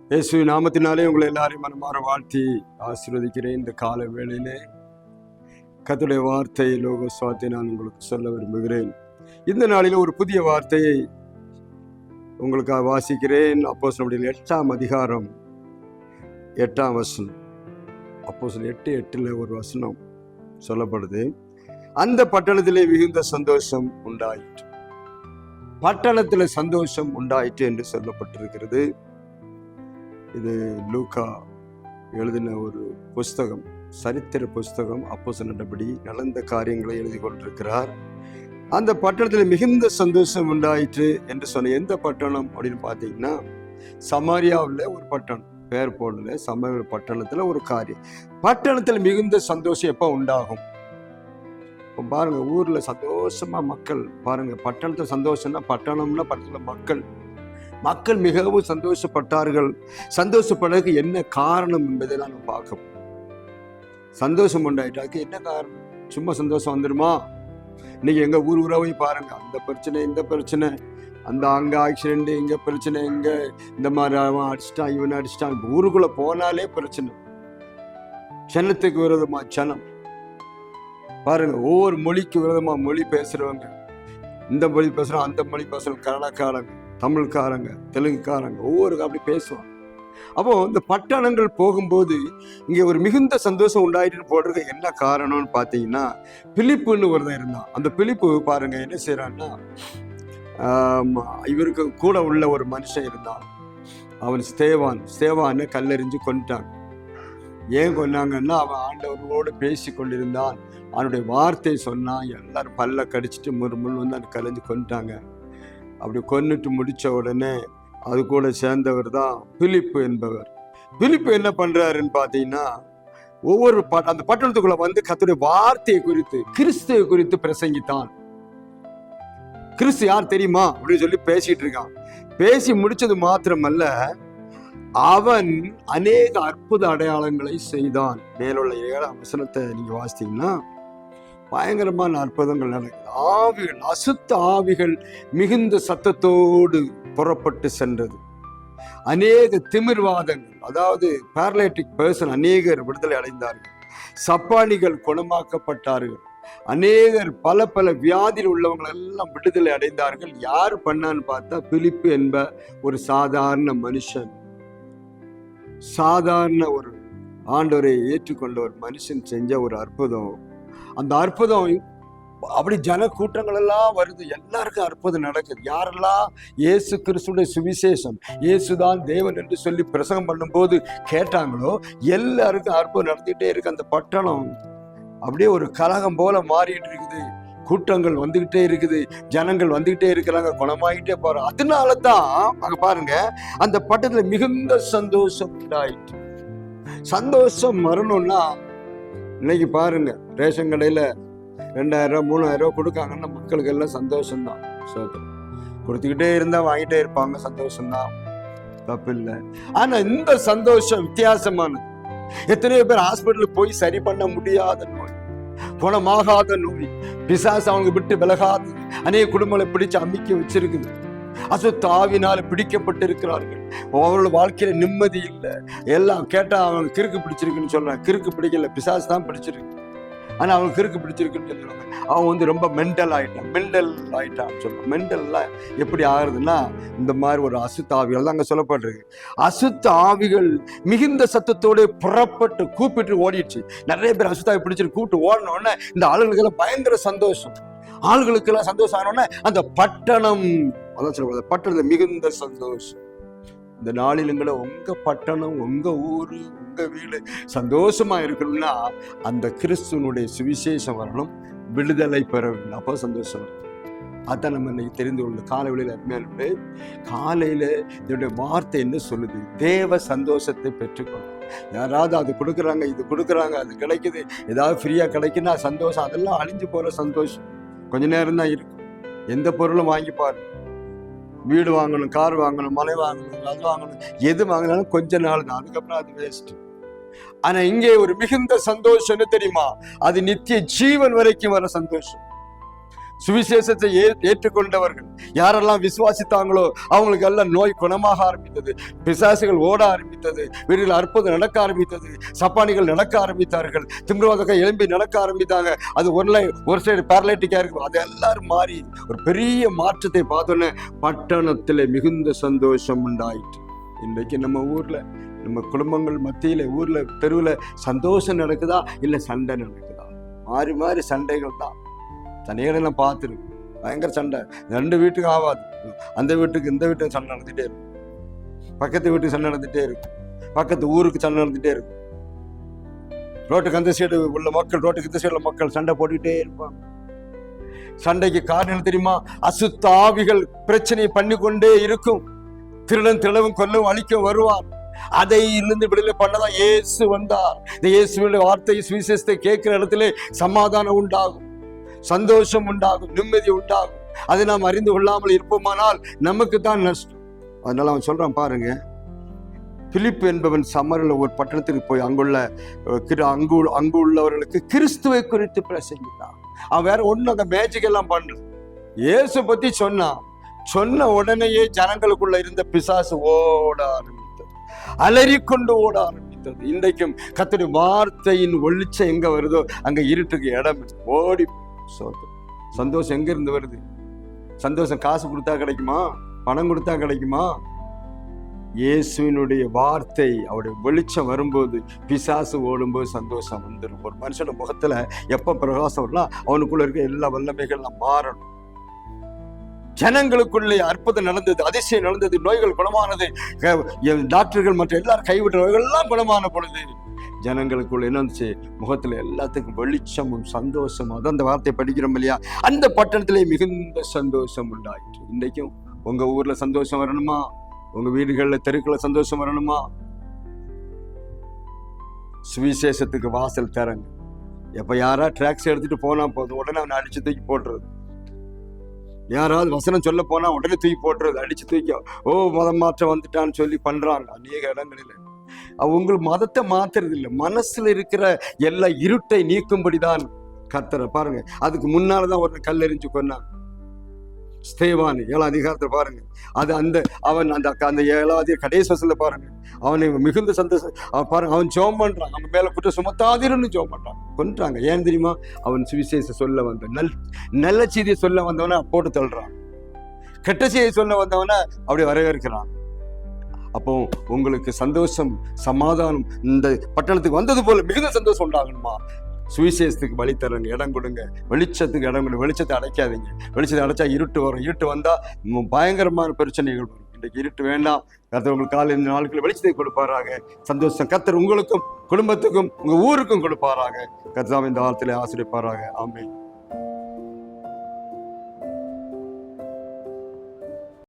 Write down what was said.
இயேசுவின் நாமத்தினாலே உங்களை எல்லாரையும் மனமாற வாழ்த்தி ஆசீர்வதிக்கிறேன். இந்த கால வேளையிலே கர்த்தருடைய வார்த்தை லோக சுவாத்தை நான் உங்களுக்கு சொல்ல விரும்புகிறேன். இந்த நாளில் ஒரு புதிய வார்த்தையை உங்களுக்காக வாசிக்கிறேன். அப்போஸ்தலர் 8ஆம் அதிகாரம் 8ஆம் வசனம். அப்போஸ்தலர் 8:8 ஒரு வசனம் சொல்லப்படுது. அந்த பட்டணத்திலே மிகுந்த சந்தோஷம் உண்டாயிற்று. பட்டணத்தில் சந்தோஷம் உண்டாயிற்று என்று சொல்லப்பட்டிருக்கிறது. இது லூக்கா எழுதின ஒரு புஸ்தகம், சரித்திர புஸ்தகம். அப்போஸ்தலன்படி நடந்த காரியங்களை எழுதி கொண்டிருக்கிறார். அந்த பட்டணத்தில் மிகுந்த சந்தோஷம் உண்டாயிற்று என்று சொன்ன எந்த பட்டணம் அப்படின்னு பார்த்தீங்கன்னா, சமாரியாவில் ஒரு பட்டணம், பேர் போடல, சமாரியா பட்டணத்தில் ஒரு காரியம். பட்டணத்தில் மிகுந்த சந்தோஷம் எப்போ உண்டாகும்? இப்போ பாருங்க, ஊர்ல சந்தோஷமா மக்கள் பாருங்க. பட்டணத்துல சந்தோஷம்னா, பட்டணம்னா பட்டணத்துல மக்கள் மிகவும் சந்தோஷப்பட்டார்கள். சந்தோஷப்படுறதுக்கு என்ன காரணம் என்பதெல்லாம் நம்ம பார்க்கணும். சந்தோஷம் உண்டாயிட்டாக்கு என்ன காரணம்? சும்மா சந்தோஷம் வந்துடுமா? இன்னைக்கு எங்க ஊராவே பாருங்க, அந்த பிரச்சனை இந்த பிரச்சனை, அந்த அங்க ஆக்சிடென்ட், இங்க பிரச்சனை, இங்க இந்த மாதிரி அவன் அடிச்சிட்டான், இவன் அடிச்சிட்டான். ஊருக்குள்ள போனாலே பிரச்சனை. சனத்துக்கு விரோதமா சனம் பாருங்க. ஒவ்வொரு மொழிக்கு விரோதமா மொழி பேசுறவங்க, இந்த மொழி பேசுறோம், அந்த மொழி பேசுறோம், கன்னடக்காரங்க, தமிழ்காரங்க, தெலுங்குக்காரங்க, ஒவ்வொரு அப்படி பேசுவாங்க. அப்போ இந்த பட்டணங்கள் போகும்போது இங்க ஒரு மிகுந்த சந்தோஷம் உண்டாயிட்டு போடுறது என்ன காரணம்னு பார்த்தீங்கன்னா, பிலிப்புன்னு ஒருத்தன் இருந்தான். அந்த பிலிப்பு பாருங்க என்ன செய்யறான்னா, இவருக்கு கூட உள்ள ஒரு மனுஷன் இருந்தான். அவன் ஸ்தேவான்னு கல்லெறிஞ்சு கொண்டுட்டாங்க. ஏன் கொண்டாங்கன்னா, அவன் ஆண்டவர்களோடு பேசி கொண்டிருந்தான். அவனுடைய வார்த்தை சொன்னான். எல்லாரும் பல்ல கடிச்சிட்டு முள் வந்து அவன் கலைஞ்சு கொண்டுட்டாங்க. அப்படி கொன்னுட்டு முடிச்ச உடனே அது கூட சேர்ந்தவர் தான் பிலிப்பு என்பவர். பிலிப்பு என்ன பண்றாருன்னு பார்த்தீங்கன்னா, ஒவ்வொரு அந்த பட்டணத்துக்குள்ள வந்து கர்த்தருடைய வார்த்தையை குறித்து, கிறிஸ்துவை குறித்து பிரசங்கித்தான். கிறிஸ்து யார் தெரியுமா அப்படின்னு சொல்லி பேசிட்டு இருக்கான். பேசி முடிச்சது மாத்திரமல்ல, அவன் அநேக அற்புத அடையாளங்களை செய்தான். மேலுள்ள 7ஆம் வசனத்தை நீங்க வாசித்தீங்கன்னா பயங்கரமான அற்புதங்கள் நடக்குது. ஆவிகள், அசுத்த ஆவிகள் மிகுந்த சத்தத்தோடு புறப்பட்டு சென்றது. அநேக திமிர்வாதங்கள், அதாவது பேரலைட்டிக் பர்சன் அநேகர் விடுதலை அடைந்தார்கள். சப்பானிகள் குணமாக்கப்பட்டார்கள். அநேகர் பல வியாதியில் உள்ளவங்க எல்லாம் விடுதலை அடைந்தார்கள். யார் பண்ணான்னு பார்த்தா, பிலிப்பு என்ப ஒரு சாதாரண மனுஷன், சாதாரண ஒரு ஆண்டவரை ஏற்றுக்கொண்ட ஒரு மனுஷன் செஞ்ச ஒரு அற்புதம். அந்த அற்புதம் அப்படி ஜன கூட்டங்கள் எல்லாம் வருது. எல்லாருக்கும் அற்புதம் நடக்குது. யாரெல்லாம் இயேசு கிறிஸ்துடைய சுவிசேஷம், இயேசுதான் தேவன் என்று சொல்லி பிரசங்கம் பண்ணும்போது கேட்டாங்களோ, எல்லாருக்கும் அற்புதம் நடந்துகிட்டே இருக்கு. அந்த பட்டணம் அப்படியே ஒரு கலகம் போல மாறிட்டு இருக்குது. கூட்டங்கள் வந்துகிட்டே இருக்குது, ஜனங்கள் வந்துகிட்டே இருக்கிறாங்க, குணமாகிட்டே போறோம். அதனால தான் அங்க பாருங்க, அந்த பட்டணத்துல மிகுந்த சந்தோஷம் உண்டாயிட்டு. சந்தோஷம் வரணும்னா, இன்னைக்கு பாருங்க, ரேஷன் கடையில 2000 3000 கொடுக்காங்கன்னா மக்களுக்கு எல்லாம் சந்தோஷம்தான். கொடுத்துக்கிட்டே இருந்தா வாங்கிட்டே இருப்பாங்க, சந்தோஷம்தான், தப்பு இல்லை. ஆனா இந்த சந்தோஷம் வித்தியாசமானது. எத்தனையோ பேர் ஹாஸ்பிட்டலுக்கு போய் சரி பண்ண முடியாத நோய், குணமாகாத நோய், பிசாசு அவங்க விட்டு விலகாது, அநேக குடும்பங்களை பிடிச்சு அமிக்க வச்சிருக்குது. அசுத்த ஆவினால பிடிக்கப்பட்டு இருக்கிறார்கள். அவங்களோட வாழ்க்கையில நிம்மதி இல்லை. எல்லாம் கேட்டா அவங்க கிறுக்கு பிடிச்சிருக்குன்னு சொல்றாங்க. கிறுக்கு பிடிக்கல, பிசாசு தான் பிடிச்சிருக்கு. ஆனா அவங்க கிறுக்கு பிடிச்சிருக்குன்னு சொல்றாங்க. அவன் வந்து ரொம்ப மென்டல் ஆயிட்டான்னு சொல்றான். மென்டல்லாம் எப்படி ஆகுறதுன்னா, இந்த மாதிரி ஒரு அசுத்த ஆவிகள் தான் அங்க சொல்லப்பட்டிருக்கு. அசுத்த ஆவிகள் மிகுந்த சத்தத்தோடு புறப்பட்டு கூப்பிட்டு ஓடிடுச்சு. நிறைய பேர் அசுத்தாவை பிடிச்சிட்டு கூப்பிட்டு ஓடின உடனே இந்த ஆளுங்களுக்கு எல்லாம் பயங்கர சந்தோஷம். ஆளுகளுக்கு எல்லாம் சந்தோஷம் ஆன உடனே அந்த பட்டணம், அதான் சொல்ல, பட்டணத்துல மிகுந்த சந்தோஷம். இந்த நாளிலுங்களை உங்க பட்டணம், உங்க ஊரு, உங்க வீடு சந்தோஷமா இருக்கணும்னா, அந்த கிறிஸ்துவனுடைய சுவிசேஷம் வரணும், விடுதலை பெற வேண்டும். அப்போ சந்தோஷம் வரும். அதான் நம்ம இன்னைக்கு தெரிந்து கொள்ள காலையில அருமையான காலையில இதனுடைய வார்த்தை என்ன சொல்லுது? தேவ சந்தோஷத்தை பெற்றுக்கொள்ளும். யாராவது அது கொடுக்குறாங்க, இது கொடுக்குறாங்க, அது கிடைக்குது, ஏதாவது ஃப்ரீயா கிடைக்குன்னா சந்தோஷம். அதெல்லாம் அழிஞ்சு போற சந்தோஷம் கொஞ்ச நேரம் தான் இருக்கும். எந்த பொருளும் வாங்கி பாரு, வீடு வாங்கணும், கார் வாங்கணும், மலை வாங்கணும், அது வாங்கணும், எது வாங்கினாலும் கொஞ்ச நாள் தான், அதுக்கப்புறம் அது வேஸ்ட். ஆனா இங்கே ஒரு மிகுந்த சந்தோஷம் என்ன தெரியுமா? அது நித்திய ஜீவன் வரைக்கும் வர சந்தோஷம். சுவிசேஷத்தை ஏற்றுக்கொண்டவர்கள் யாரெல்லாம் விசுவாசித்தாங்களோ அவங்களுக்கு எல்லாம் நோய் குணமாக ஆரம்பித்தது, பிசாசுகள் ஓட ஆரம்பித்தது, வீட்டில் அற்புதம் நடக்க ஆரம்பித்தது, சப்பானிகள் நடக்க ஆரம்பித்தார்கள், திமிர்வாதக எழும்பி நடக்க ஆரம்பித்தாங்க. அது ஒரு சைடு பேரலைட்டிக்கா இருக்கு, அது எல்லாரும் மாறி ஒரு பெரிய மாற்றத்தை பார்த்தோன்னே பட்டணத்தில் மிகுந்த சந்தோஷம் உண்டாயிற்று. இன்றைக்கு நம்ம ஊர்ல நம்ம குடும்பங்கள் மத்தியில ஊர்ல தெருவில் சந்தோஷம் நடக்குதா இல்லை சண்டை நடக்குதா? மாறி மாறி சண்டைகள் தான். தனியெல்லாம் பார்த்துருக்கு, பயங்கர சண்டை. 2 வீட்டுக்கு ஆகாது, அந்த வீட்டுக்கு இந்த வீட்டுக்கு சண்டை நடந்துகிட்டே இருக்கும், பக்கத்து வீட்டுக்கு சண்டை நடந்துகிட்டே இருக்கும், பக்கத்து ஊருக்கு சண்டை நடந்துகிட்டே இருக்கும். ரோட்டுக்கு அந்த சைடு உள்ள மக்கள் ரோட்டுக்கு இந்த சைடுல மக்கள் சண்டை போட்டுக்கிட்டே இருப்பாங்க. சண்டைக்கு காரணம் தெரியுமா? அசுத்த ஆவிகள் பிரச்சனையை பண்ணி கொண்டே இருக்கும். திருடன் திருடவும் கொல்லவும் அழிக்கவும் வருவான். அதை இருந்து விடுதலை பண்ணதான் இயேசு வந்தார். இந்த இயேசுவின் வார்த்தை சுவிசேஷத்தை கேட்கிற இடத்துல சமாதானம் உண்டாகும், சந்தோஷம் உண்டாகும், நிம்மதி உண்டாகும். அதை நாம் அறிந்து கொள்ளாமல் இருப்போமானால் நமக்கு தான் நஷ்டம். அதனால அவன் சொல்றான் பாருங்க, பிலிப்பு என்பவன் சமரில் ஒரு பட்டணத்துக்கு போய் அங்கு உள்ளவர்களுக்கு கிறிஸ்துவை குறித்து பிரசங்கித்தான். அவன் வேற ஒண்ணு அந்த மேஜிக் எல்லாம் பண்ணல, இயேசு பத்தி சொன்ன உடனேயே ஜனங்களுக்குள்ள இருந்த பிசாசு ஓட ஆரம்பித்தது, அலறிக்கொண்டு ஓட ஆரம்பித்தது. இன்றைக்கும் கர்த்தருடைய வார்த்தையின் வெளிச்சம் எங்க வருதோ அங்க இருட்டுக்கு இடம் ஓடி. சந்தோஷம் எங்க இருந்து வருது? சந்தோஷம் காசு கொடுத்தா கிடைக்குமா? பணம் கொடுத்தா கிடைக்குமா? இயேசுவினுடைய வார்த்தை அவருடைய வெளிச்சம் வரும்போது பிசாசு ஓடும்போது சந்தோஷம் வந்துடும். ஒரு மனுஷனோட முகத்துல எப்ப பிரகாசம் வரலாம் அவனுக்குள்ள இருக்க எல்லா வல்லமைகள்லாம் மாறணும். ஜனங்களுக்குள்ளே அற்புதம் நடந்தது, அதிசயம் நடந்தது, நோய்கள் குணமானது, டாக்டர்கள் மற்ற எல்லாரும் கைவிட்ட நோய்கள் எல்லாம் குணமான பொழுது ஜனங்களுக்குள்ள என்ன வந்துச்சு? முகத்துல எல்லாத்துக்கும் வெளிச்சமும் சந்தோஷமும். அதான் அந்த வார்த்தை படிக்கிறோம் இல்லையா? அந்த பட்டணத்திலே மிகுந்த சந்தோஷம் உண்டாயிற்று. இன்றைக்கும் உங்க ஊர்ல சந்தோஷம் வரணுமா? உங்க வீடுகள்ல தெருக்குள்ள சந்தோஷம் வரணுமா? சுவிசேஷத்துக்கு வாசல் தரங்க. எப்ப யாரா டிராக்ஸ் எடுத்துட்டு போனா போதும் உடனே அவனை அடிச்சு தூக்கி போட்டுறது. யாராவது வசனம் சொல்ல போனா உடனே தூக்கி போட்டுறது, அடிச்சு தூக்கி மதம் மாற்றம் வந்துட்டான்னு சொல்லி பண்றாங்க அநேக இடங்களில. உங்களுக்கு மதத்தை மாத்துறது இல்லை, மனசுல இருக்கிற எல்லா இருட்டை நீக்கும்படிதான் கர்த்தரை பாருங்க. அதுக்கு முன்னாலதான் ஒரு கல்லெறிஞ்சு கொன்னான் ஸ்தேவான் 7ஆம் அதிகாரத்தை பாருங்க. அது அவன் அந்த 7ஆவது கடைசி வசனத்துல பாருங்க, அவனை மிகுந்த சந்தோஷம் பாருங்க. அவன் ஜெபம் பண்றான், அவன் மேல குற்றம் சுமத்தாதீர்னு ஜெபம் பண்றான். கொன்றாங்க. ஏன் தெரியுமா? அவன் சுவிசேஷம் சொல்ல வந்த நல்ல செய்தியை சொல்ல வந்தவன போட்டு தள்ளுறான், கெட்ட செய்தியை சொல்ல வந்தவன அப்படி வரவேற்கிறான். அப்போ உங்களுக்கு சந்தோஷம் சமாதானம் இந்த பட்டணத்துக்கு வந்தது போல மிகுந்த சந்தோஷம் உண்டாகணுமா? சுவிசேஷத்துக்கு வழி தரங்க, இடம் கொடுங்க, வெளிச்சத்துக்கு இடம் கொடுங்க. வெளிச்சத்தை அடைக்காதீங்க. வெளிச்சத்தை அடைச்சா இருட்டு வரும், இருட்டு வந்தா பயங்கரமான பிரச்சனைகள் வரும். இன்றைக்கு இருட்டு வேண்டாம். கர்த்தர் உங்களுக்கு காலையில் நாளுக்குள்ள வெளிச்சத்தை கொடுப்பாராக. சந்தோஷம் கர்த்தர் உங்களுக்கும் குடும்பத்துக்கும் உங்க ஊருக்கும் கொடுப்பாராக. கர்த்தர் இந்த வார்த்தையில ஆசீர்வதிப்பாராக. ஆமென்.